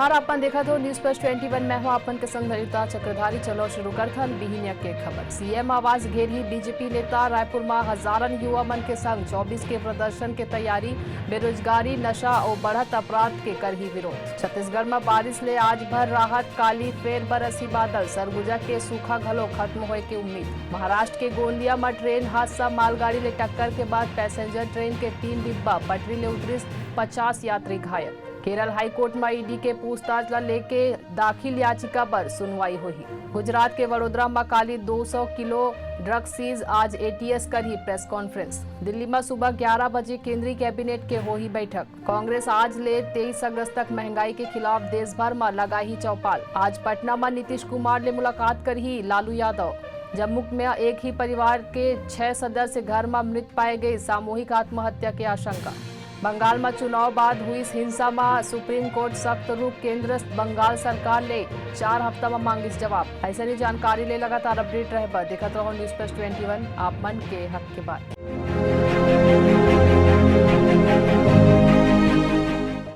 नमस्कार, आपन देखा तो न्यूज प्लस 21 में हूं आपन के संग ललिता चक्रधारी। चलो शुरू करथन बिहिनिया के खबर। सीएम आवास घेरी बीजेपी नेता। रायपुर में हजारन युवा मन के संग 24 के प्रदर्शन के तैयारी। बेरोजगारी, नशा और बढ़त अपराध के कर ही विरोध। छत्तीसगढ़ में बारिश ले आज भर राहत। काली फेर बरसी बादल। सरगुजा के सूखा घलो खत्म होए के उम्मीद। महाराष्ट्र के गोंदिया में ट्रेन हादसा। मालगाड़ी ले टक्कर के बाद पैसेंजर ट्रेन के 3 डिब्बा पटरी ले उतरी। 50 यात्री घायल। केरल हाईकोर्ट में ईडी के पूछताछ ला लेके दाखिल याचिका पर सुनवाई हुई। गुजरात के वडोदरा में काली 200 किलो ड्रग सीज। आज एटीएस कर ही प्रेस कॉन्फ्रेंस। दिल्ली में सुबह 11 बजे केंद्रीय कैबिनेट के हो ही बैठक। कांग्रेस आज ले 23 अगस्त तक महंगाई के खिलाफ देश भर में लगा ही चौपाल। आज पटना में नीतीश कुमार ने मुलाकात कर ही लालू यादव। जम्मू में एक ही परिवार के 6 सदस्य घर में मृत पाए गए। सामूहिक आत्महत्या की आशंका। बंगाल में चुनाव बाद हुई हिंसा में सुप्रीम कोर्ट सख्त रूप। केंद्र बंगाल सरकार ले 4 हफ्ता में मांगिस जवाब। ऐसे ही जानकारी ले लगातार अपडेट रहे देखते रहो न्यूज प्लस 21 आप मन के हक के बाद।